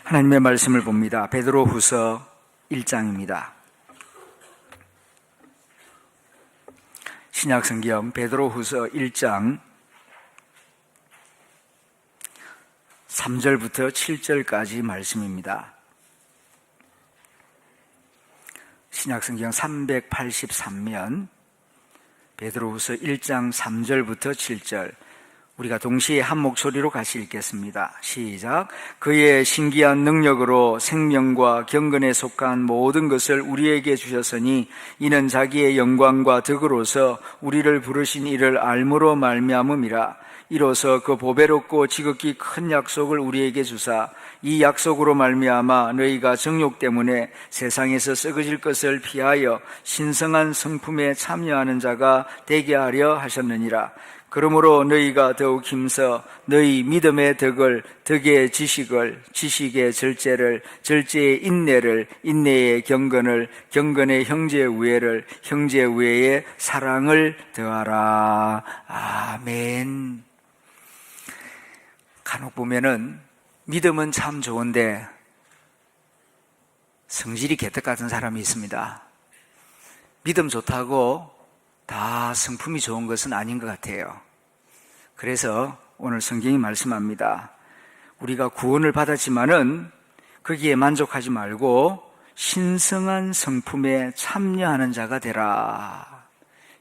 하나님의 말씀을 봅니다. 베드로후서 1장입니다. 신약성경 베드로후서 1장 3절부터 7절까지 말씀입니다. 신약성경 383면 베드로후서 1장 3절부터 7절, 우리가 동시에 한 목소리로 같이 읽겠습니다. 시작. 그의 신기한 능력으로 생명과 경건에 속한 모든 것을 우리에게 주셨으니 이는 자기의 영광과 덕으로서 우리를 부르신 이를 알므로 말미암음이라. 이로써 그 보배롭고 지극히 큰 약속을 우리에게 주사 이 약속으로 말미암아 너희가 정욕 때문에 세상에서 썩어질 것을 피하여 신성한 성품에 참여하는 자가 되게 하려 하셨느니라. 그러므로 너희가 더욱 힘써 너희 믿음의 덕을, 덕의 지식을, 지식의 절제를, 절제의 인내를, 인내의 경건을, 경건의 형제 우애를, 형제 우애의 사랑을 더하라. 아멘. 간혹 보면은 믿음은 참 좋은데 성질이 개떡 같은 사람이 있습니다. 믿음 좋다고 다 성품이 좋은 것은 아닌 것 같아요. 그래서 오늘 성경이 말씀합니다. 우리가 구원을 받았지만은 거기에 만족하지 말고 신성한 성품에 참여하는 자가 되라.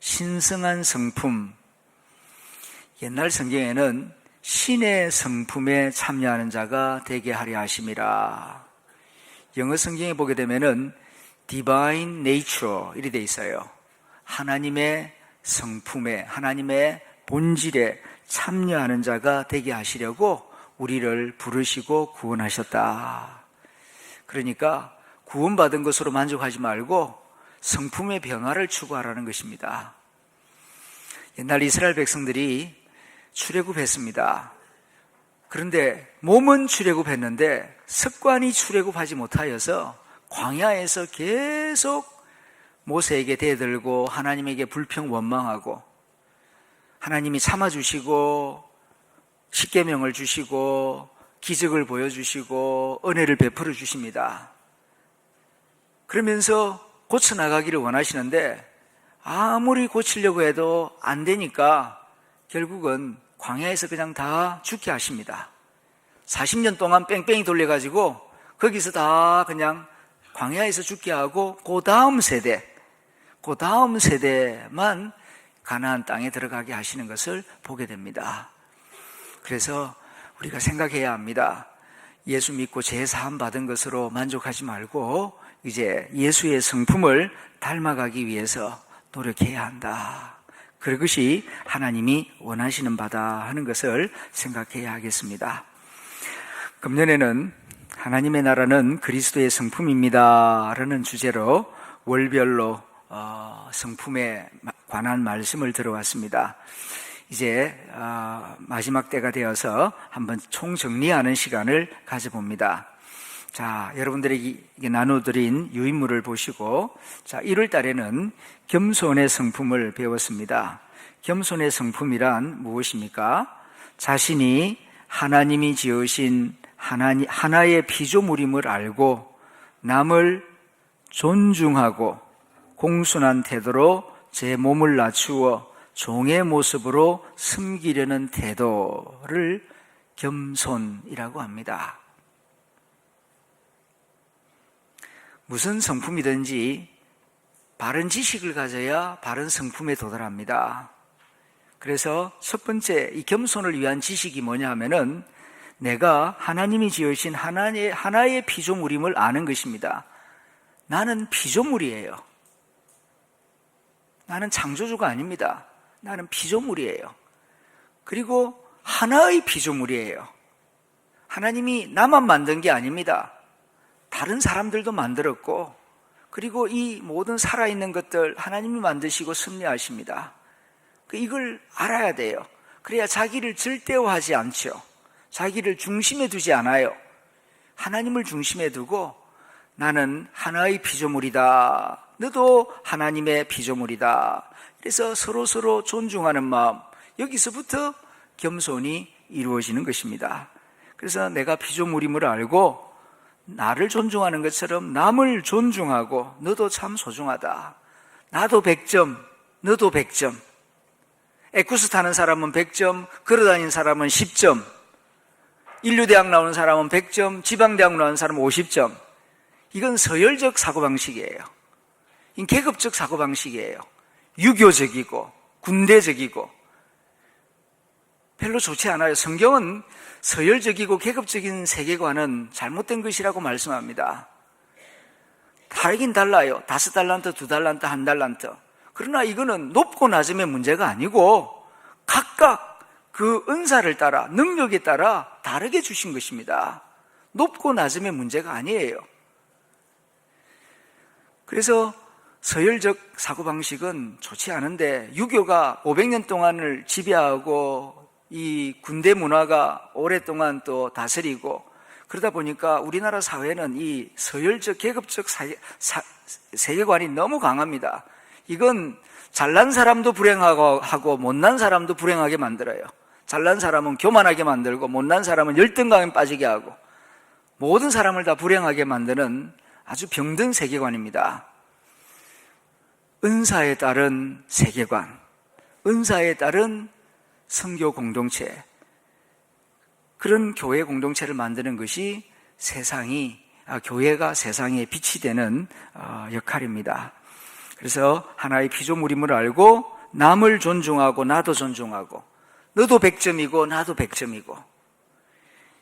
신성한 성품. 옛날 성경에는 신의 성품에 참여하는 자가 되게 하려 하심이라. 영어 성경에 보게 되면은 divine nature 이렇게 돼 있어요. 하나님의 성품에, 하나님의 본질에 참여하는 자가 되게 하시려고 우리를 부르시고 구원하셨다. 그러니까 구원받은 것으로 만족하지 말고 성품의 변화를 추구하라는 것입니다. 옛날 이스라엘 백성들이 출애굽했습니다. 그런데 몸은 출애굽했는데 습관이 출애굽하지 못하여서 광야에서 계속 모세에게 대들고 하나님에게 불평 원망하고 하나님이 참아주시고 십계명을 주시고 기적을 보여주시고 은혜를 베풀어 주십니다. 그러면서 고쳐나가기를 원하시는데 아무리 고치려고 해도 안 되니까 결국은 광야에서 그냥 다 죽게 하십니다. 40년 동안 뺑뺑이 돌려가지고 거기서 다 그냥 광야에서 죽게 하고 그 다음 세대만 가나안 땅에 들어가게 하시는 것을 보게 됩니다. 그래서 우리가 생각해야 합니다. 예수 믿고 제사함 받은 것으로 만족하지 말고 이제 예수의 성품을 닮아가기 위해서 노력해야 한다. 그것이 하나님이 원하시는 바다 하는 것을 생각해야 하겠습니다. 금년에는 하나님의 나라는 그리스도의 성품입니다 라는 주제로 월별로 성품에 관한 말씀을 들어왔습니다. 이제 마지막 때가 되어서 한번 총정리하는 시간을 가져봅니다. 자, 여러분들에게 나눠드린 유인물을 보시고, 자, 1월 달에는 겸손의 성품을 배웠습니다. 겸손의 성품이란 무엇입니까? 자신이 하나님이 지으신 하나의 피조물임을 알고 남을 존중하고 공손한 태도로 제 몸을 낮추어 종의 모습으로 섬기려는 태도를 겸손이라고 합니다. 무슨 성품이든지 바른 지식을 가져야 바른 성품에 도달합니다. 그래서 첫 번째 이 겸손을 위한 지식이 뭐냐 하면은 내가 하나님이 지으신 하나의 피조물임을 아는 것입니다. 나는 피조물이에요. 나는 창조주가 아닙니다. 나는 피조물이에요. 그리고 하나의 피조물이에요. 하나님이 나만 만든 게 아닙니다. 다른 사람들도 만들었고, 그리고 이 모든 살아있는 것들 하나님이 만드시고 섭리하십니다. 이걸 알아야 돼요. 그래야 자기를 절대화하지 않죠. 자기를 중심에 두지 않아요. 하나님을 중심에 두고 나는 하나의 피조물이다. 너도 하나님의 피조물이다. 그래서 서로 존중하는 마음, 여기서부터 겸손이 이루어지는 것입니다. 그래서 내가 피조물임을 알고 나를 존중하는 것처럼 남을 존중하고 너도 참 소중하다. 나도 100점, 너도 100점. 에쿠스 타는 사람은 100점, 걸어다니는 사람은 10점, 인류대학 나오는 사람은 100점, 지방대학 나오는 사람은 50점. 이건 서열적 사고방식이에요. 이건 계급적 사고방식이에요. 유교적이고 군대적이고 별로 좋지 않아요. 성경은 서열적이고 계급적인 세계관은 잘못된 것이라고 말씀합니다. 다르긴 달라요. 5달란트, 2달란트, 1달란트. 그러나 이거는 높고 낮음의 문제가 아니고 각각 그 은사를 따라, 능력에 따라 다르게 주신 것입니다. 높고 낮음의 문제가 아니에요. 그래서 서열적 사고방식은 좋지 않은데 유교가 500년 동안을 지배하고 이 군대 문화가 오랫동안 또 다스리고 그러다 보니까 우리나라 사회는 이 서열적 계급적 세계관이 너무 강합니다. 이건 잘난 사람도 불행하고 못난 사람도 불행하게 만들어요. 잘난 사람은 교만하게 만들고 못난 사람은 열등감에 빠지게 하고 모든 사람을 다 불행하게 만드는 아주 병든 세계관입니다. 은사에 따른 세계관, 은사에 따른 선교 공동체, 그런 교회 공동체를 만드는 것이 교회가 세상에 빛이 되는 역할입니다. 그래서 하나의 피조물임을 알고 남을 존중하고 나도 존중하고 너도 100점이고 나도 100점이고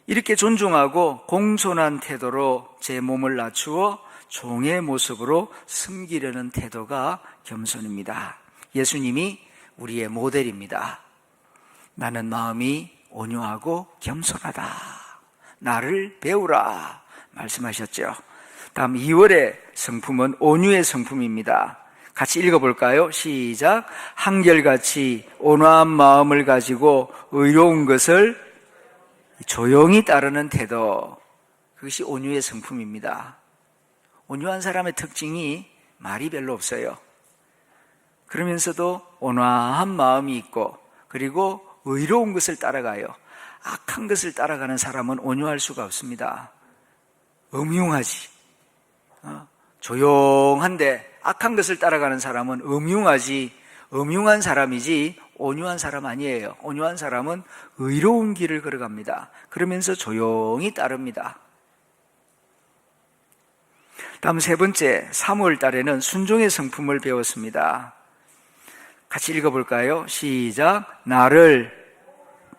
이렇게 존중하고 공손한 태도로 제 몸을 낮추어 종의 모습으로 섬기려는 태도가 겸손입니다. 예수님이 우리의 모델입니다. 나는 마음이 온유하고 겸손하다. 나를 배우라 말씀하셨죠. 다음 2월의 성품은 온유의 성품입니다. 같이 읽어볼까요? 시작. 한결같이 온화한 마음을 가지고 의로운 것을 조용히 따르는 태도, 그것이 온유의 성품입니다. 온유한 사람의 특징이 말이 별로 없어요. 그러면서도 온화한 마음이 있고 그리고 의로운 것을 따라가요. 악한 것을 따라가는 사람은 온유할 수가 없습니다. 음흉하지. 조용한데 악한 것을 따라가는 사람은 음흉한 사람이지 온유한 사람 아니에요. 온유한 사람은 의로운 길을 걸어갑니다. 그러면서 조용히 따릅니다. 다음 3번째, 3월 달에는 순종의 성품을 배웠습니다. 같이 읽어볼까요? 시작. 나를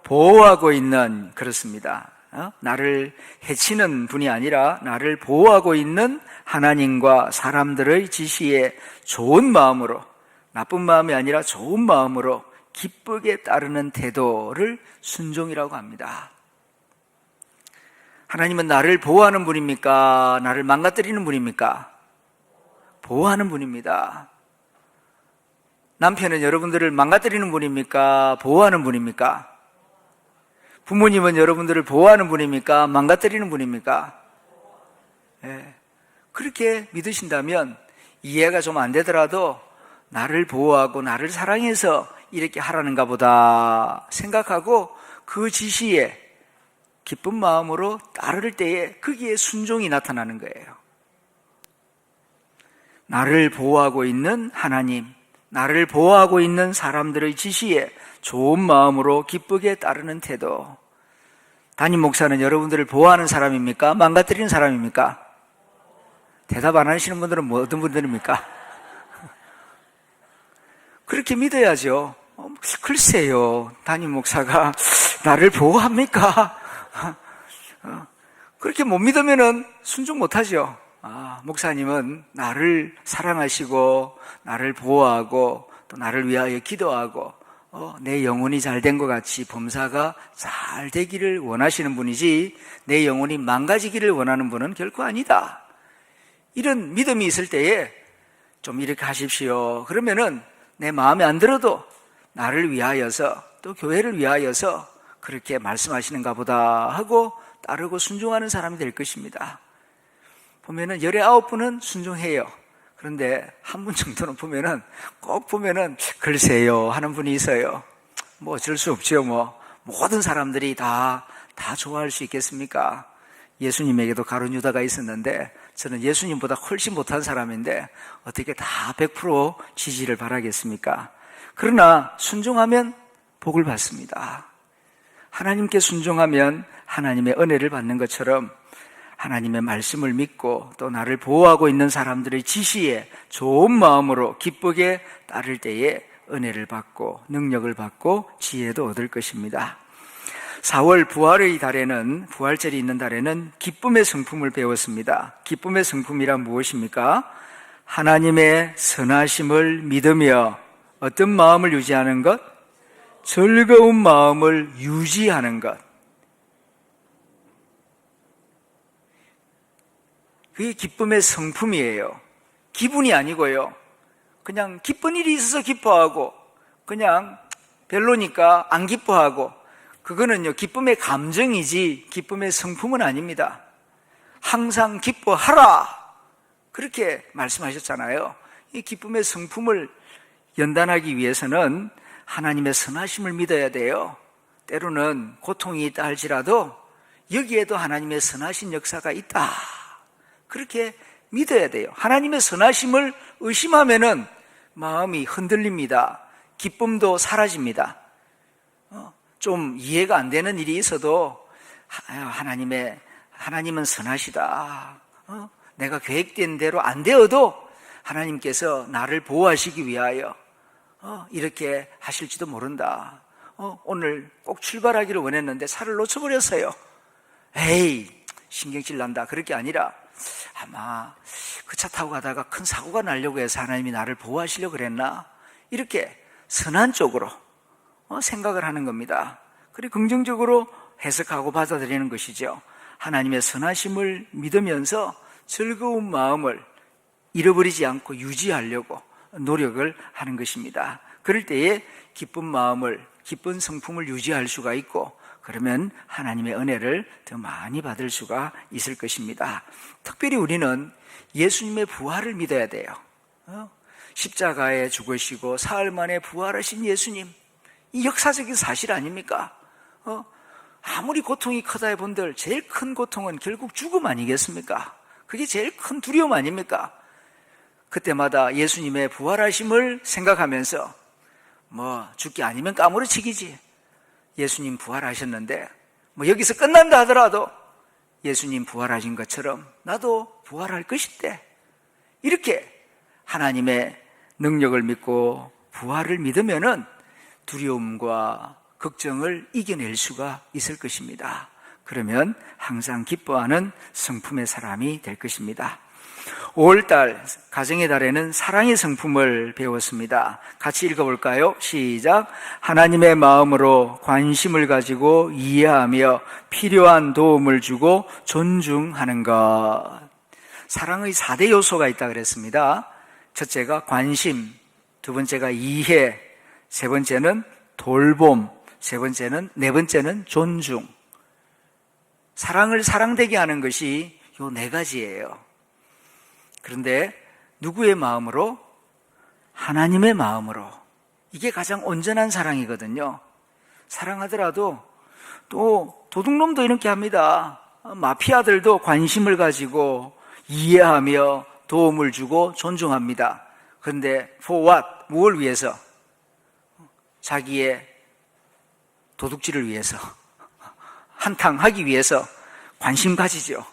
보호하고 있는, 그렇습니다. 나를 해치는 분이 아니라 나를 보호하고 있는 하나님과 사람들의 지시에 좋은 마음으로, 나쁜 마음이 아니라 좋은 마음으로 기쁘게 따르는 태도를 순종이라고 합니다. 하나님은 나를 보호하는 분입니까? 나를 망가뜨리는 분입니까? 보호하는 분입니다. 남편은 여러분들을 망가뜨리는 분입니까? 보호하는 분입니까? 부모님은 여러분들을 보호하는 분입니까? 망가뜨리는 분입니까? 네. 그렇게 믿으신다면 이해가 좀 안 되더라도 나를 보호하고 나를 사랑해서 이렇게 하라는가 보다 생각하고 그 지시에 기쁜 마음으로 따를 때에 거기에 순종이 나타나는 거예요. 나를 보호하고 있는 하나님, 나를 보호하고 있는 사람들의 지시에 좋은 마음으로 기쁘게 따르는 태도. 담임 목사는 여러분들을 보호하는 사람입니까? 망가뜨리는 사람입니까? 대답 안 하시는 분들은 어떤 분들입니까? 그렇게 믿어야죠. 글쎄요, 담임 목사가 나를 보호합니까? 그렇게 못 믿으면 순종 못하죠. 목사님은 나를 사랑하시고 나를 보호하고 또 나를 위하여 기도하고 내 영혼이 잘 된 것 같이 범사가 잘 되기를 원하시는 분이지 내 영혼이 망가지기를 원하는 분은 결코 아니다. 이런 믿음이 있을 때에 좀 이렇게 하십시오. 그러면은 내 마음에 안 들어도 나를 위하여서 또 교회를 위하여서 그렇게 말씀하시는가 보다 하고 따르고 순종하는 사람이 될 것입니다. 보면은 19분은 순종해요. 그런데 한 분 정도는 꼭 보면은 글쎄요 하는 분이 있어요. 뭐 어쩔 수 없죠. 모든 사람들이 다 좋아할 수 있겠습니까? 예수님에게도 가룟 유다가 있었는데 저는 예수님보다 훨씬 못한 사람인데 어떻게 다 100% 지지를 바라겠습니까? 그러나 순종하면 복을 받습니다. 하나님께 순종하면 하나님의 은혜를 받는 것처럼 하나님의 말씀을 믿고 또 나를 보호하고 있는 사람들의 지시에 좋은 마음으로 기쁘게 따를 때에 은혜를 받고 능력을 받고 지혜도 얻을 것입니다. 4월 부활의 달에는, 부활절이 있는 달에는 기쁨의 성품을 배웠습니다. 기쁨의 성품이란 무엇입니까? 하나님의 선하심을 믿으며 어떤 마음을 유지하는 것? 즐거운 마음을 유지하는 것. 그게 기쁨의 성품이에요. 기분이 아니고요. 그냥 기쁜 일이 있어서 기뻐하고 그냥 별로니까 안 기뻐하고 그거는요 기쁨의 감정이지 기쁨의 성품은 아닙니다. 항상 기뻐하라 그렇게 말씀하셨잖아요. 이 기쁨의 성품을 연단하기 위해서는 하나님의 선하심을 믿어야 돼요. 때로는 고통이 있다 할지라도 여기에도 하나님의 선하신 역사가 있다 그렇게 믿어야 돼요. 하나님의 선하심을 의심하면은 마음이 흔들립니다. 기쁨도 사라집니다. 좀 이해가 안 되는 일이 있어도 하나님은 선하시다. 내가 계획된 대로 안 되어도 하나님께서 나를 보호하시기 위하여 이렇게 하실지도 모른다. 오늘 꼭 출발하기를 원했는데 차를 놓쳐버렸어요. 에이 신경질 난다. 그럴 게 아니라 아마 그 차 타고 가다가 큰 사고가 나려고 해서 하나님이 나를 보호하시려고 그랬나? 이렇게 선한 쪽으로 생각을 하는 겁니다. 그리고 긍정적으로 해석하고 받아들이는 것이죠. 하나님의 선하심을 믿으면서 즐거운 마음을 잃어버리지 않고 유지하려고 노력을 하는 것입니다. 그럴 때에 기쁜 마음을, 기쁜 성품을 유지할 수가 있고 그러면 하나님의 은혜를 더 많이 받을 수가 있을 것입니다. 특별히 우리는 예수님의 부활을 믿어야 돼요. 십자가에 죽으시고 사흘 만에 부활하신 예수님, 이 역사적인 사실 아닙니까? 아무리 고통이 크다 해본들 제일 큰 고통은 결국 죽음 아니겠습니까? 그게 제일 큰 두려움 아닙니까? 그때마다 예수님의 부활하심을 생각하면서 죽기 아니면 까무러치기지. 예수님 부활하셨는데 여기서 끝난다 하더라도 예수님 부활하신 것처럼 나도 부활할 것인데 이렇게 하나님의 능력을 믿고 부활을 믿으면은 두려움과 걱정을 이겨낼 수가 있을 것입니다. 그러면 항상 기뻐하는 성품의 사람이 될 것입니다. 5월달 가정의 달에는 사랑의 성품을 배웠습니다. 같이 읽어볼까요? 시작. 하나님의 마음으로 관심을 가지고 이해하며 필요한 도움을 주고 존중하는 것. 사랑의 4대 요소가 있다고 그랬습니다. 첫째가 관심, 두 번째가 이해, 세 번째는 돌봄, 네 번째는 존중. 사랑을 사랑되게 하는 것이 요 4가지예요. 그런데 누구의 마음으로? 하나님의 마음으로. 이게 가장 온전한 사랑이거든요. 사랑하더라도 또 도둑놈도 이렇게 합니다. 마피아들도 관심을 가지고 이해하며 도움을 주고 존중합니다. 그런데 for what? 무엇을 위해서? 자기의 도둑질을 위해서, 한탕하기 위해서 관심 가지죠.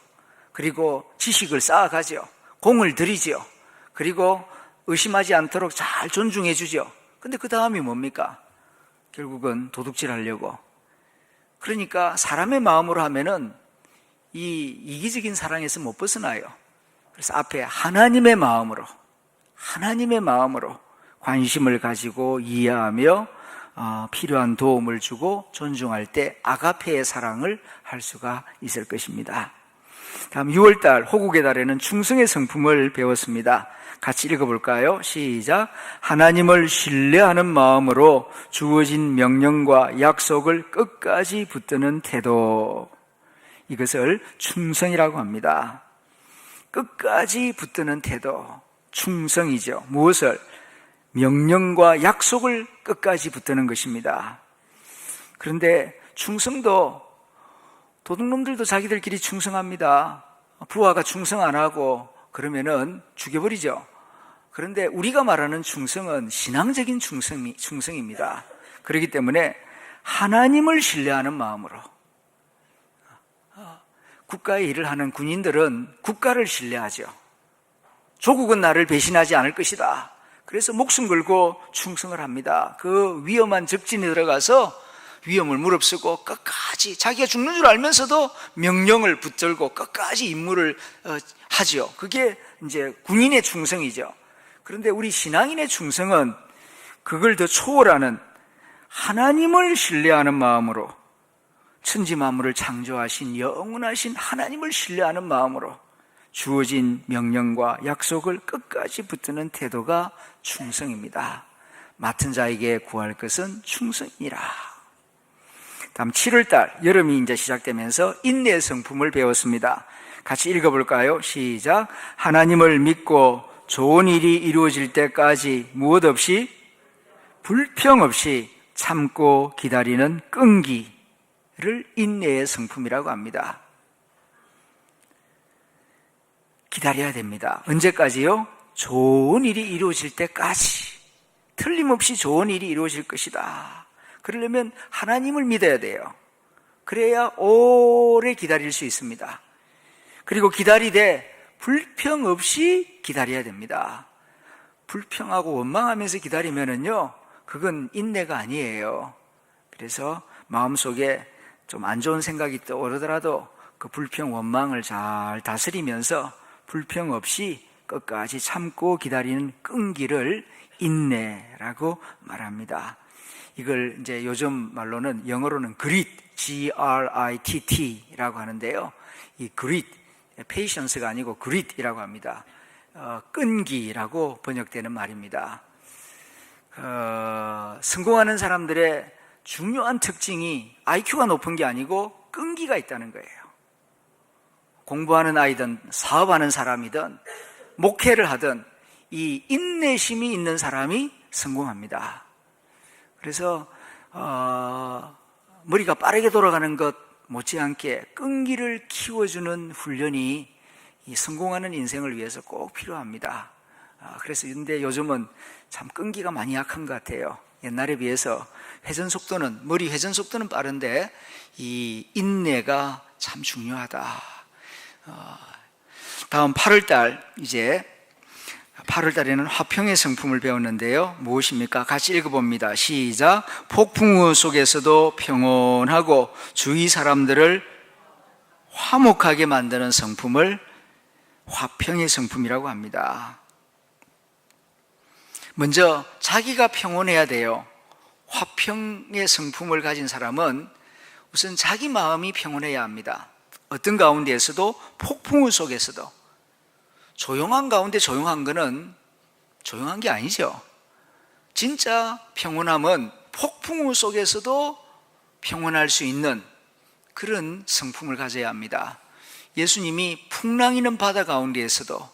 그리고 지식을 쌓아가죠. 공을 들이죠. 그리고 의심하지 않도록 잘 존중해 주죠. 근데 그 다음이 뭡니까? 결국은 도둑질하려고. 그러니까 사람의 마음으로 하면은 이 이기적인 사랑에서 못 벗어나요. 그래서 앞에 하나님의 마음으로 관심을 가지고 이해하며 필요한 도움을 주고 존중할 때 아가페의 사랑을 할 수가 있을 것입니다. 다음 6월달 호국의 달에는 충성의 성품을 배웠습니다. 같이 읽어볼까요? 시작. 하나님을 신뢰하는 마음으로 주어진 명령과 약속을 끝까지 붙드는 태도. 이것을 충성이라고 합니다. 끝까지 붙드는 태도. 충성이죠. 무엇을? 명령과 약속을 끝까지 붙드는 것입니다. 그런데 충성도 도둑놈들도 자기들끼리 충성합니다. 부하가 충성 안 하고 그러면은 죽여버리죠. 그런데 우리가 말하는 충성은 신앙적인 충성입니다. 그렇기 때문에 하나님을 신뢰하는 마음으로, 국가의 일을 하는 군인들은 국가를 신뢰하죠. 조국은 나를 배신하지 않을 것이다. 그래서 목숨 걸고 충성을 합니다. 그 위험한 적진에 들어가서 위험을 무릅쓰고 끝까지 자기가 죽는 줄 알면서도 명령을 붙들고 끝까지 임무를 하지요. 그게 이제 군인의 충성이죠. 그런데 우리 신앙인의 충성은 그걸 더 초월하는 하나님을 신뢰하는 마음으로, 천지 만물을 창조하신 영원하신 하나님을 신뢰하는 마음으로 주어진 명령과 약속을 끝까지 붙드는 태도가 충성입니다. 맡은 자에게 구할 것은 충성이라. 다음 7월달 여름이 이제 시작되면서 인내의 성품을 배웠습니다. 같이 읽어볼까요? 시작. 하나님을 믿고 좋은 일이 이루어질 때까지 무엇 없이 불평 없이 참고 기다리는 끈기를 인내의 성품이라고 합니다. 기다려야 됩니다. 언제까지요? 좋은 일이 이루어질 때까지. 틀림없이 좋은 일이 이루어질 것이다. 그러려면 하나님을 믿어야 돼요. 그래야 오래 기다릴 수 있습니다. 그리고 기다리되 불평 없이 기다려야 됩니다. 불평하고 원망하면서 기다리면은요, 그건 인내가 아니에요. 그래서 마음속에 좀 안 좋은 생각이 떠오르더라도 그 불평 원망을 잘 다스리면서 불평 없이 끝까지 참고 기다리는 끈기를 인내라고 말합니다. 이걸 이제 요즘 말로는 영어로는 grit, G-R-I-T-T라고 하는데요. 이 grit, patience가 아니고 grit이라고 합니다. 끈기라고 번역되는 말입니다. 성공하는 사람들의 중요한 특징이 IQ가 높은 게 아니고 끈기가 있다는 거예요. 공부하는 아이든 사업하는 사람이든 목회를 하든 이 인내심이 있는 사람이 성공합니다. 그래서 머리가 빠르게 돌아가는 것 못지않게 끈기를 키워주는 훈련이 이 성공하는 인생을 위해서 꼭 필요합니다. 그래서 근데 요즘은 참 끈기가 많이 약한 것 같아요. 옛날에 비해서 머리 회전 속도는 빠른데 이 인내가 참 중요하다. 다음 8월달, 이제 8월달에는 화평의 성품을 배웠는데요. 무엇입니까? 같이 읽어봅니다. 시작. 폭풍우 속에서도 평온하고 주위 사람들을 화목하게 만드는 성품을 화평의 성품이라고 합니다. 먼저 자기가 평온해야 돼요. 화평의 성품을 가진 사람은 우선 자기 마음이 평온해야 합니다. 어떤 가운데에서도, 폭풍우 속에서도. 조용한 가운데 조용한 거는 조용한 게 아니죠. 진짜 평온함은 폭풍우 속에서도 평온할 수 있는 그런 성품을 가져야 합니다. 예수님이 풍랑이는 바다 가운데에서도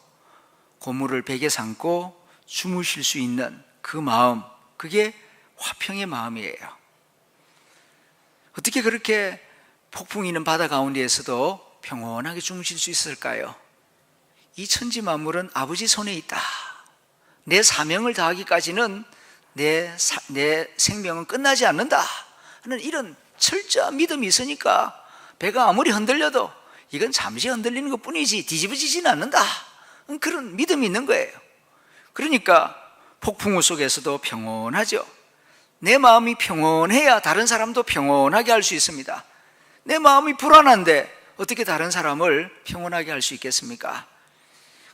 고물을 베개 삼고 주무실 수 있는 그 마음, 그게 화평의 마음이에요. 어떻게 그렇게 폭풍이는 바다 가운데에서도 평온하게 주무실 수 있을까요? 이 천지 만물은 아버지 손에 있다. 내 사명을 다하기까지는 내 생명은 끝나지 않는다 하는 이런 철저한 믿음이 있으니까 배가 아무리 흔들려도 이건 잠시 흔들리는 것뿐이지 뒤집어지지는 않는다, 그런 믿음이 있는 거예요. 그러니까 폭풍우 속에서도 평온하죠. 내 마음이 평온해야 다른 사람도 평온하게 할 수 있습니다. 내 마음이 불안한데 어떻게 다른 사람을 평온하게 할 수 있겠습니까?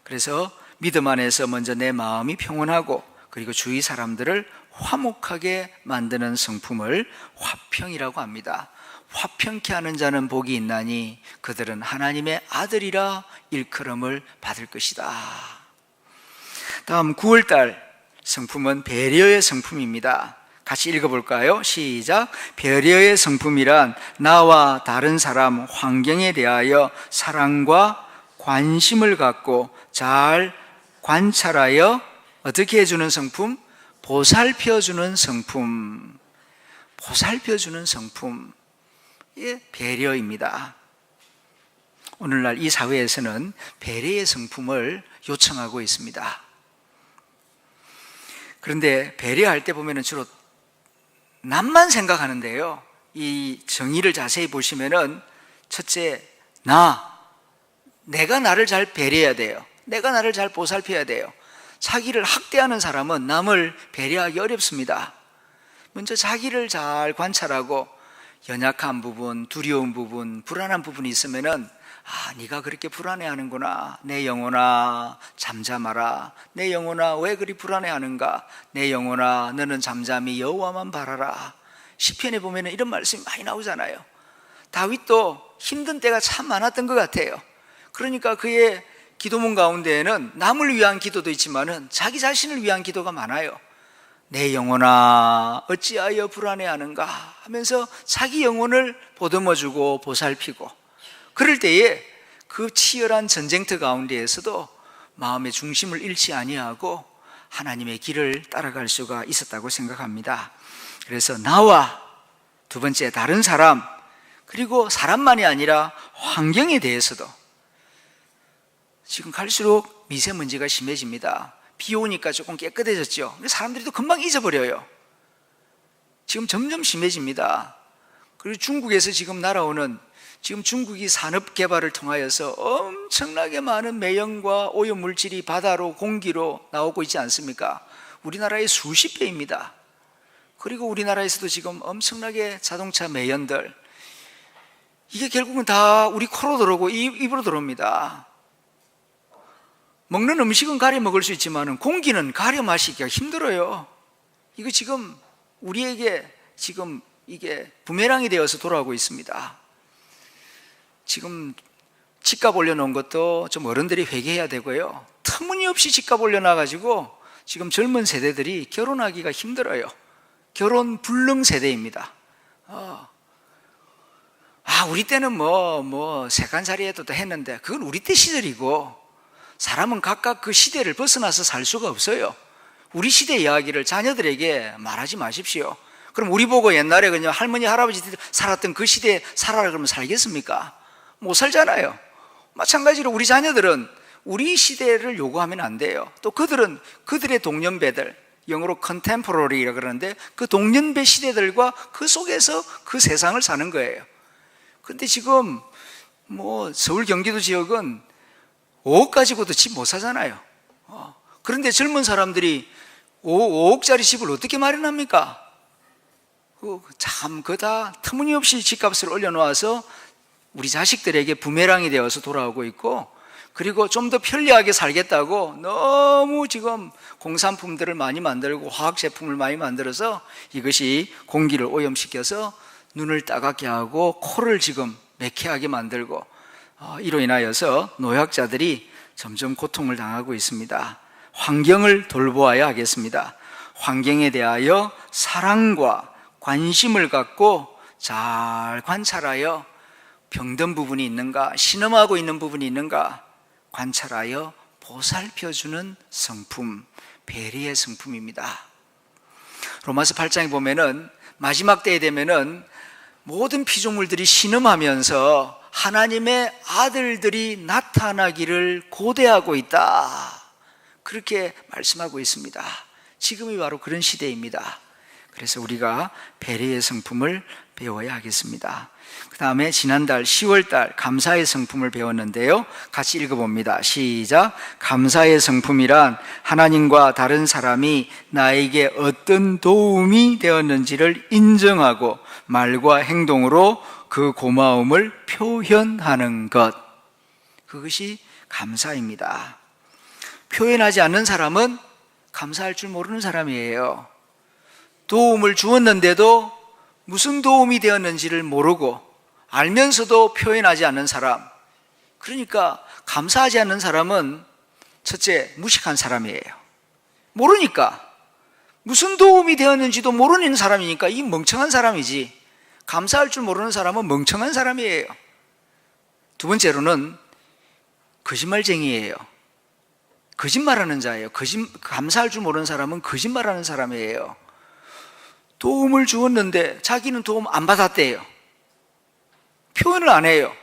그래서 믿음 안에서 먼저 내 마음이 평온하고 그리고 주위 사람들을 화목하게 만드는 성품을 화평이라고 합니다. 화평케 하는 자는 복이 있나니 그들은 하나님의 아들이라 일컬음을 받을 것이다. 다음 9월달 성품은 배려의 성품입니다. 같이 읽어볼까요? 시작. 배려의 성품이란 나와 다른 사람, 환경에 대하여 사랑과 관심을 갖고 잘 관찰하여 어떻게 해주는 성품? 보살펴주는 성품. 보살펴주는 성품. 예, 배려입니다. 오늘날 이 사회에서는 배려의 성품을 요청하고 있습니다. 그런데 배려할 때 보면은 주로 남만 생각하는데요. 이 정의를 자세히 보시면은 첫째, 내가 나를 잘 배려해야 돼요. 내가 나를 잘 보살펴야 돼요. 자기를 학대하는 사람은 남을 배려하기 어렵습니다. 먼저 자기를 잘 관찰하고 연약한 부분, 두려운 부분, 불안한 부분이 있으면은 네가 그렇게 불안해하는구나. 내 영혼아 잠잠하라. 내 영혼아 왜 그리 불안해하는가. 내 영혼아 너는 잠잠히 여호와만 바라라. 시편에 보면은 이런 말씀이 많이 나오잖아요. 다윗도 힘든 때가 참 많았던 것 같아요. 그러니까 그의 기도문 가운데에는 남을 위한 기도도 있지만은 자기 자신을 위한 기도가 많아요. 내 영혼아 어찌하여 불안해하는가 하면서 자기 영혼을 보듬어주고 보살피고, 그럴 때에 그 치열한 전쟁터 가운데에서도 마음의 중심을 잃지 아니하고 하나님의 길을 따라갈 수가 있었다고 생각합니다. 그래서 나와 두 번째 다른 사람, 그리고 사람만이 아니라 환경에 대해서도 지금 갈수록 미세먼지가 심해집니다. 비 오니까 조금 깨끗해졌죠. 근데 사람들이 또 금방 잊어버려요. 지금 점점 심해집니다. 그리고 중국에서 지금 날아오는, 지금 중국이 산업 개발을 통하여서 엄청나게 많은 매연과 오염 물질이 바다로 공기로 나오고 있지 않습니까? 우리나라의 수십 배입니다. 그리고 우리나라에서도 지금 엄청나게 자동차 매연들, 이게 결국은 다 우리 코로 들어오고 입으로 들어옵니다. 먹는 음식은 가려 먹을 수 있지만 공기는 가려 마시기가 힘들어요. 이거 지금 우리에게 지금 이게 부메랑이 되어서 돌아오고 있습니다. 지금 집값 올려놓은 것도 좀 어른들이 회개해야 되고요. 터무니없이 집값 올려놔가지고 지금 젊은 세대들이 결혼하기가 힘들어요. 결혼 불능 세대입니다. 우리 때는 세간살이에도 했는데 그건 우리 때 시절이고, 사람은 각각 그 시대를 벗어나서 살 수가 없어요. 우리 시대 이야기를 자녀들에게 말하지 마십시오. 그럼 우리 보고 옛날에 그냥 할머니 할아버지들 살았던 그 시대에 살아라 그러면 살겠습니까? 못 살잖아요. 마찬가지로 우리 자녀들은 우리 시대를 요구하면 안 돼요. 또 그들은 그들의 동년배들, 영어로 contemporary라고 그러는데 그 동년배 시대들과 그 속에서 그 세상을 사는 거예요. 근데 지금 서울 경기도 지역은 5억 가지고도 집 못 사잖아요. 그런데 젊은 사람들이 5억짜리 집을 어떻게 마련합니까? 참 그다 터무니없이 집값을 올려놓아서 우리 자식들에게 부메랑이 되어서 돌아오고 있고, 그리고 좀 더 편리하게 살겠다고 너무 지금 공산품들을 많이 만들고 화학 제품을 많이 만들어서 이것이 공기를 오염시켜서 눈을 따갑게 하고 코를 지금 매캐하게 만들고, 이로 인하여서 노약자들이 점점 고통을 당하고 있습니다. 환경을 돌보아야 하겠습니다. 환경에 대하여 사랑과 관심을 갖고 잘 관찰하여 병든 부분이 있는가, 신음하고 있는 부분이 있는가 관찰하여 보살펴주는 성품, 배려의 성품입니다. 로마서 8장에 보면은 마지막 때에 되면은 모든 피조물들이 신음하면서 하나님의 아들들이 나타나기를 고대하고 있다, 그렇게 말씀하고 있습니다. 지금이 바로 그런 시대입니다. 그래서 우리가 배려의 성품을 배워야 하겠습니다. 그 다음에 지난달 10월달 감사의 성품을 배웠는데요, 같이 읽어봅니다. 시작. 감사의 성품이란 하나님과 다른 사람이 나에게 어떤 도움이 되었는지를 인정하고 말과 행동으로 그 고마움을 표현하는 것, 그것이 감사입니다. 표현하지 않는 사람은 감사할 줄 모르는 사람이에요. 도움을 주었는데도 무슨 도움이 되었는지를 모르고 알면서도 표현하지 않는 사람, 그러니까 감사하지 않는 사람은 첫째 무식한 사람이에요. 모르니까, 무슨 도움이 되었는지도 모르는 사람이니까 이 멍청한 사람이지, 감사할 줄 모르는 사람은 멍청한 사람이에요. 두 번째로는 거짓말쟁이에요. 거짓말하는 자예요. 감사할 줄 모르는 사람은 거짓말하는 사람이에요. 도움을 주었는데 자기는 도움 안 받았대요. 표현을 안 해요.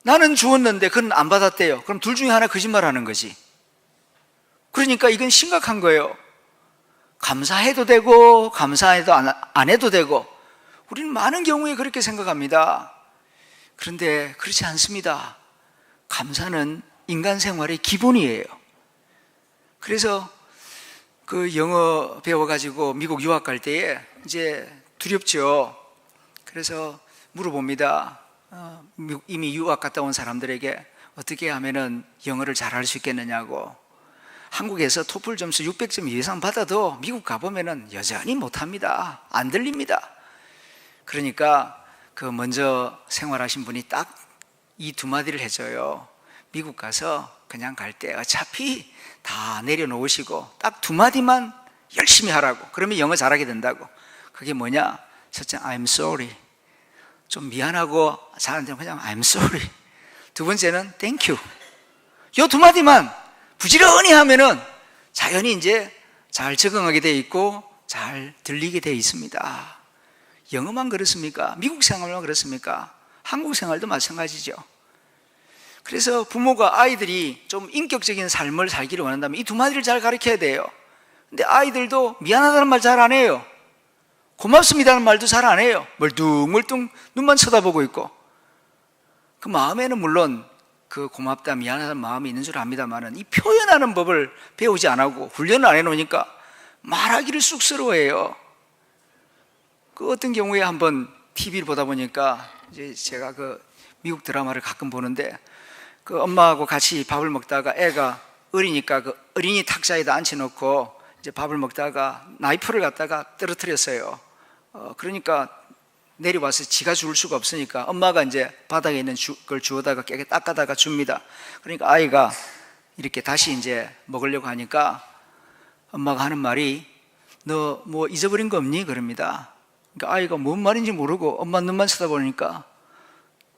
나는 주었는데 그는 안 받았대요. 그럼 둘 중에 하나 거짓말하는 거지. 그러니까 이건 심각한 거예요. 감사해도 되고 감사해도 안 해도 되고, 우리는 많은 경우에 그렇게 생각합니다. 그런데 그렇지 않습니다. 감사는 인간 생활의 기본이에요. 그래서 그 영어 배워가지고 미국 유학 갈 때에 이제 두렵죠. 그래서 물어봅니다. 이미 유학 갔다 온 사람들에게 어떻게 하면은 영어를 잘할 수 있겠느냐고. 한국에서 토플 점수 600점 이상 받아도 미국 가보면은 여전히 못합니다. 안 들립니다. 그러니까 그 먼저 생활하신 분이 딱 이 두 마디를 해줘요. 미국 가서 그냥 갈 때 어차피 다 내려놓으시고 딱 두 마디만 열심히 하라고. 그러면 영어 잘하게 된다고. 그게 뭐냐? 첫째, I'm sorry. 좀 미안하고 사람들은 그냥 I'm sorry. 두 번째는 thank you. 요 두 마디만 부지런히 하면은 자연히 이제 잘 적응하게 돼 있고 잘 들리게 돼 있습니다. 영어만 그렇습니까? 미국 생활만 그렇습니까? 한국 생활도 마찬가지죠. 그래서 부모가 아이들이 좀 인격적인 삶을 살기를 원한다면 이 두 마디를 잘 가르쳐야 돼요. 근데 아이들도 미안하다는 말 잘 안 해요. 고맙습니다는 말도 잘 안 해요. 멀뚱멀뚱 눈만 쳐다보고 있고. 그 마음에는 물론 그 고맙다 미안하다는 마음이 있는 줄 압니다만은 이 표현하는 법을 배우지 안 하고 훈련을 안 해놓으니까 말하기를 쑥스러워해요. 그 어떤 경우에 한번 TV를 보다 보니까 이제 제가 그 미국 드라마를 가끔 보는데 그 엄마하고 같이 밥을 먹다가 애가 어리니까 그 어린이 탁자에다 앉혀놓고 이제 밥을 먹다가 나이프를 갖다가 떨어뜨렸어요. 그러니까 내려와서 지가 줄 수가 없으니까 엄마가 이제 바닥에 있는 걸 주워다가 깨게 닦아다가 줍니다. 그러니까 아이가 이렇게 다시 이제 먹으려고 하니까 엄마가 하는 말이 너 뭐 잊어버린 거 없니? 그럽니다. 그러니까 아이가 뭔 말인지 모르고 엄마 눈만 쳐다보니까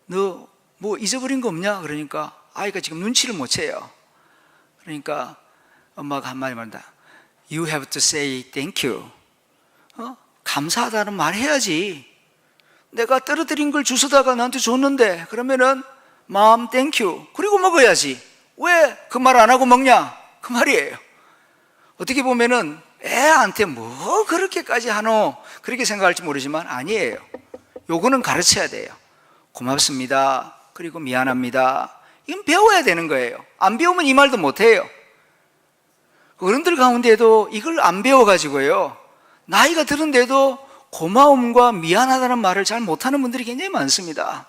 너 뭐 잊어버린 거 없냐? 그러니까 아이가 지금 눈치를 못 채요. 그러니까 엄마가 한마디 말한다. You have to say thank you. 감사하다는 말 해야지. 내가 떨어뜨린 걸 주워다가 나한테 줬는데 그러면은 mom thank you. 그리고 먹어야지. 왜 그 말 안 하고 먹냐? 그 말이에요. 어떻게 보면은 애한테 뭐 그렇게까지 하노? 그렇게 생각할지 모르지만 아니에요. 요거는 가르쳐야 돼요. 고맙습니다. 그리고 미안합니다. 이건 배워야 되는 거예요. 안 배우면 이 말도 못 해요. 어른들 가운데도 이걸 안 배워가지고요, 나이가 들은데도 고마움과 미안하다는 말을 잘 못하는 분들이 굉장히 많습니다.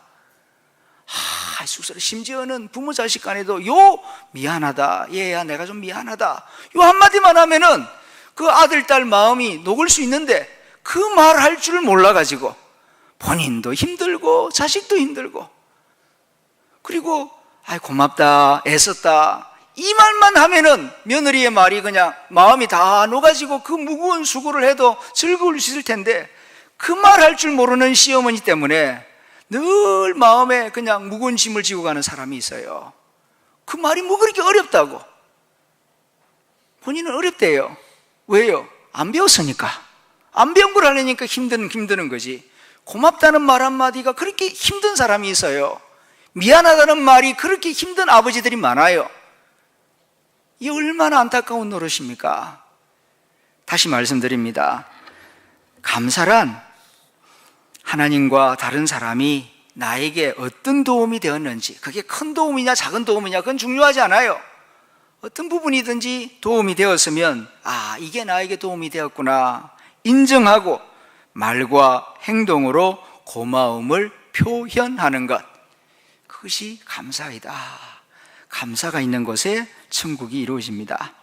쑥스러워. 심지어는 부모 자식 간에도 요 미안하다, 얘야 내가 좀 미안하다, 요 한마디만 하면은 그 아들 딸 마음이 녹을 수 있는데 그 말 할 줄 몰라가지고 본인도 힘들고 자식도 힘들고, 그리고 고맙다, 애썼다 이 말만 하면은 며느리의 말이 그냥 마음이 다 녹아지고 그 무거운 수고를 해도 즐거울 수 있을 텐데 그 말 할 줄 모르는 시어머니 때문에 늘 마음에 그냥 무거운 짐을 지고 가는 사람이 있어요. 그 말이 뭐 그렇게 어렵다고. 본인은 어렵대요. 왜요? 안 배웠으니까. 안 배운 걸 하려니까 힘드는 거지. 고맙다는 말 한마디가 그렇게 힘든 사람이 있어요. 미안하다는 말이 그렇게 힘든 아버지들이 많아요. 이 얼마나 안타까운 노릇입니까? 다시 말씀드립니다. 감사란 하나님과 다른 사람이 나에게 어떤 도움이 되었는지, 그게 큰 도움이냐 작은 도움이냐 그건 중요하지 않아요. 어떤 부분이든지 도움이 되었으면 이게 나에게 도움이 되었구나 인정하고 말과 행동으로 고마움을 표현하는 것, 그것이 감사이다. 감사가 있는 곳에 천국이 이루어집니다.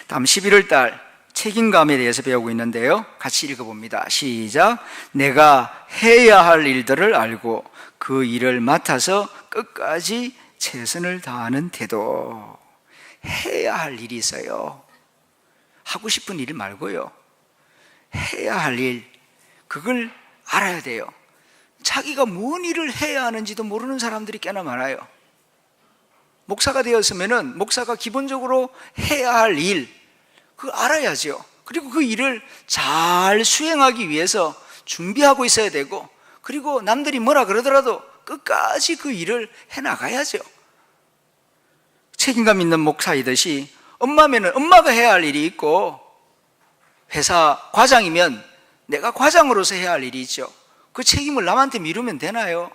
다음 11월 달 책임감에 대해서 배우고 있는데요, 같이 읽어봅니다. 시작. 내가 해야 할 일들을 알고 그 일을 맡아서 끝까지 최선을 다하는 태도. 해야 할 일이 있어요. 하고 싶은 일 말고요, 해야 할 일, 그걸 알아야 돼요. 자기가 뭔 일을 해야 하는지도 모르는 사람들이 꽤나 많아요. 목사가 되었으면은 목사가 기본적으로 해야 할 일, 그거 알아야죠. 그리고 그 일을 잘 수행하기 위해서 준비하고 있어야 되고, 그리고 남들이 뭐라 그러더라도 끝까지 그 일을 해나가야죠. 책임감 있는 목사이듯이 엄마면은 엄마가 해야 할 일이 있고, 회사 과장이면 내가 과장으로서 해야 할 일이 있죠. 그 책임을 남한테 미루면 되나요?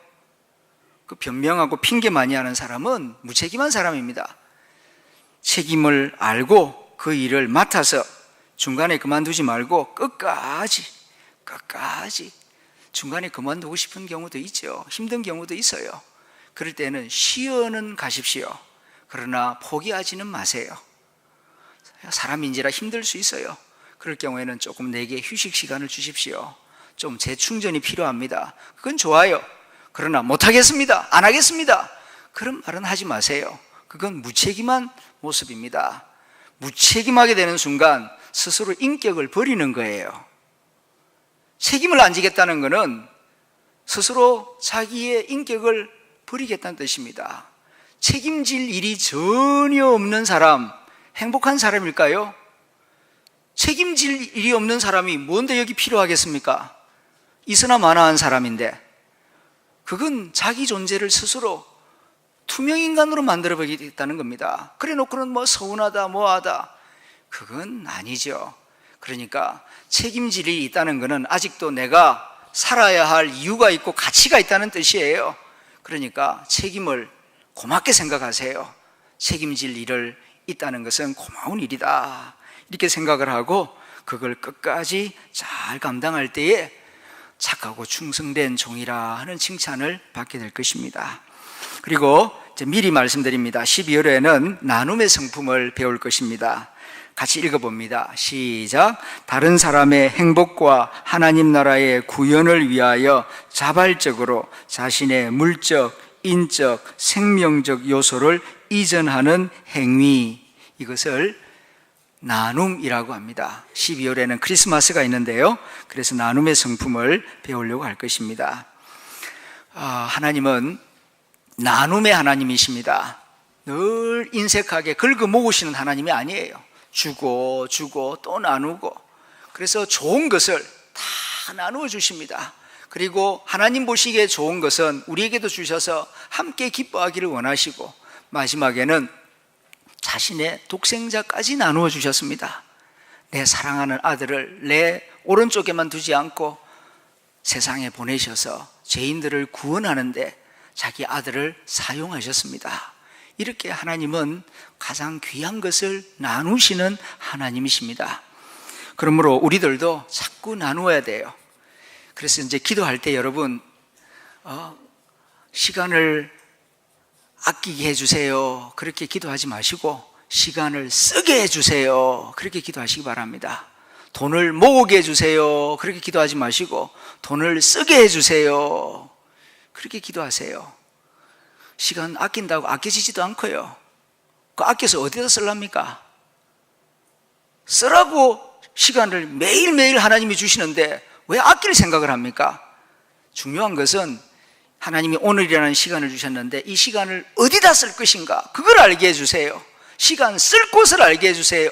그 변명하고 핑계 많이 하는 사람은 무책임한 사람입니다. 책임을 알고 그 일을 맡아서 중간에 그만두지 말고 끝까지 중간에 그만두고 싶은 경우도 있죠. 힘든 경우도 있어요. 그럴 때는 쉬어는 가십시오. 그러나 포기하지는 마세요. 사람인지라 힘들 수 있어요. 그럴 경우에는 조금 내게 휴식 시간을 주십시오. 좀 재충전이 필요합니다. 그건 좋아요. 그러나 못하겠습니다, 안 하겠습니다, 그런 말은 하지 마세요. 그건 무책임한 모습입니다. 무책임하게 되는 순간 스스로 인격을 버리는 거예요. 책임을 안 지겠다는 것은 스스로 자기의 인격을 버리겠다는 뜻입니다. 책임질 일이 전혀 없는 사람, 행복한 사람일까요? 책임질 일이 없는 사람이 뭔데 여기 필요하겠습니까? 있으나 마나한 사람인데, 그건 자기 존재를 스스로 투명인간으로 만들어버리겠다는 겁니다. 그래 놓고는 뭐 서운하다 뭐하다, 그건 아니죠. 그러니까 책임질 일이 있다는 것은 아직도 내가 살아야 할 이유가 있고 가치가 있다는 뜻이에요. 그러니까 책임을 고맙게 생각하세요. 책임질 일을 있다는 것은 고마운 일이다, 이렇게 생각을 하고 그걸 끝까지 잘 감당할 때에 착하고 충성된 종이라 하는 칭찬을 받게 될 것입니다. 그리고 이제 미리 말씀드립니다. 12월에는 나눔의 성품을 배울 것입니다. 같이 읽어봅니다. 시작. 다른 사람의 행복과 하나님 나라의 구현을 위하여 자발적으로 자신의 물적, 인적, 생명적 요소를 이전하는 행위, 이것을 나눔이라고 합니다. 12월에는 크리스마스가 있는데요, 그래서 나눔의 성품을 배우려고 할 것입니다. 하나님은 나눔의 하나님이십니다. 늘 인색하게 긁어 모으시는 하나님이 아니에요. 주고 또 나누고, 그래서 좋은 것을 다 나누어 주십니다. 그리고 하나님 보시기에 좋은 것은 우리에게도 주셔서 함께 기뻐하기를 원하시고, 마지막에는 자신의 독생자까지 나누어 주셨습니다. 내 사랑하는 아들을 내 오른쪽에만 두지 않고 세상에 보내셔서 죄인들을 구원하는데 자기 아들을 사용하셨습니다. 이렇게 하나님은 가장 귀한 것을 나누시는 하나님이십니다. 그러므로 우리들도 자꾸 나누어야 돼요. 그래서 이제 기도할 때 여러분, 시간을 아끼게 해주세요, 그렇게 기도하지 마시고 시간을 쓰게 해주세요, 그렇게 기도하시기 바랍니다. 돈을 모으게 해주세요, 그렇게 기도하지 마시고 돈을 쓰게 해주세요, 그렇게 기도하세요. 시간 아낀다고 아껴지지도 않고요. 그 아껴서 어디다 쓰랍니까? 쓰라고 시간을 매일매일 하나님이 주시는데 왜 아낄 생각을 합니까? 중요한 것은 하나님이 오늘이라는 시간을 주셨는데 이 시간을 어디다 쓸 것인가, 그걸 알게 해주세요. 시간 쓸 곳을 알게 해주세요.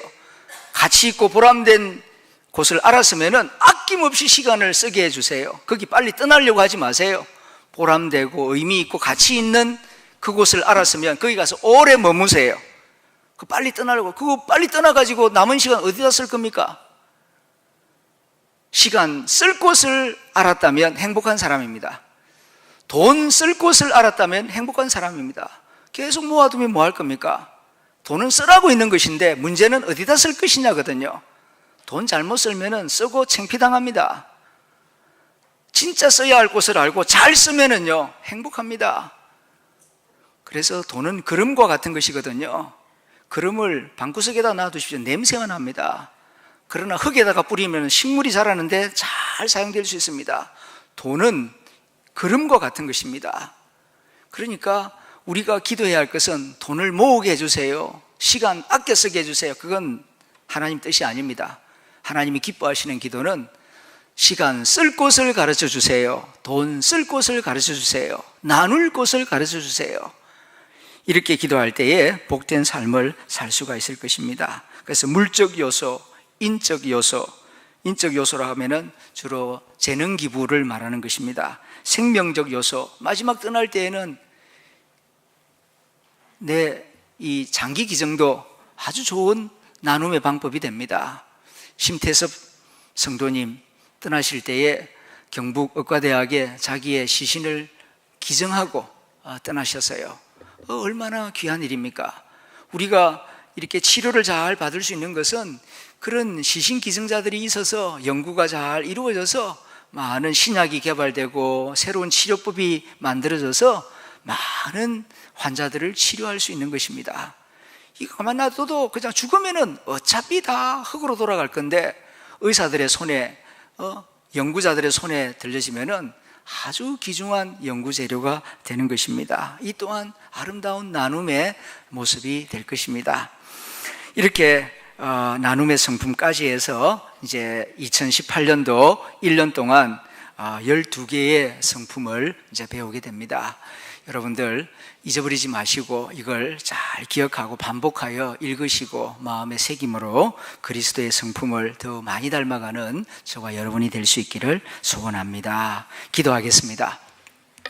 가치 있고 보람된 곳을 알았으면 아낌없이 시간을 쓰게 해주세요. 거기 빨리 떠나려고 하지 마세요. 보람되고 의미 있고 가치 있는 그곳을 알았으면 거기 가서 오래 머무세요. 그 빨리 떠나려고, 그거 빨리 떠나가지고 남은 시간 어디다 쓸 겁니까? 시간 쓸 곳을 알았다면 행복한 사람입니다. 돈 쓸 곳을 알았다면 행복한 사람입니다. 계속 모아두면 뭐 할 겁니까? 돈은 쓰라고 있는 것인데 문제는 어디다 쓸 것이냐거든요. 돈 잘못 쓰면은 쓰고 창피당합니다. 진짜 써야 할 곳을 알고 잘 쓰면은요 행복합니다. 그래서 돈은 그름과 같은 것이거든요. 그름을 방구석에다 놔두십시오. 냄새가 납니다. 그러나 흙에다가 뿌리면 식물이 자라는데 잘 사용될 수 있습니다. 돈은 그름과 같은 것입니다. 그러니까 우리가 기도해야 할 것은 돈을 모으게 해주세요, 시간 아껴 쓰게 해주세요, 그건 하나님 뜻이 아닙니다. 하나님이 기뻐하시는 기도는 시간 쓸 곳을 가르쳐 주세요, 돈 쓸 곳을 가르쳐 주세요, 나눌 곳을 가르쳐 주세요. 이렇게 기도할 때에 복된 삶을 살 수가 있을 것입니다. 그래서 물적 요소, 인적 요소, 인적 요소라 하면은 주로 재능 기부를 말하는 것입니다. 생명적 요소, 마지막 떠날 때에는 내 이 장기 기증도 아주 좋은 나눔의 방법이 됩니다. 심태섭 성도님 떠나실 때에 경북 의과대학에 자기의 시신을 기증하고 떠나셨어요. 얼마나 귀한 일입니까? 우리가 이렇게 치료를 잘 받을 수 있는 것은 그런 시신 기증자들이 있어서 연구가 잘 이루어져서 많은 신약이 개발되고 새로운 치료법이 만들어져서 많은 환자들을 치료할 수 있는 것입니다. 이거 가만 놔둬도 그냥 죽으면은 어차피 다 흙으로 돌아갈 건데 의사들의 손에 연구자들의 손에 들려지면은 아주 귀중한 연구 재료가 되는 것입니다. 이 또한 아름다운 나눔의 모습이 될 것입니다. 이렇게 나눔의 성품까지 해서 이제 2018년도 1년 동안 12개의 성품을 이제 배우게 됩니다. 여러분들 잊어버리지 마시고 이걸 잘 기억하고 반복하여 읽으시고 마음의 새김으로 그리스도의 성품을 더 많이 닮아가는 저와 여러분이 될 수 있기를 소원합니다. 기도하겠습니다.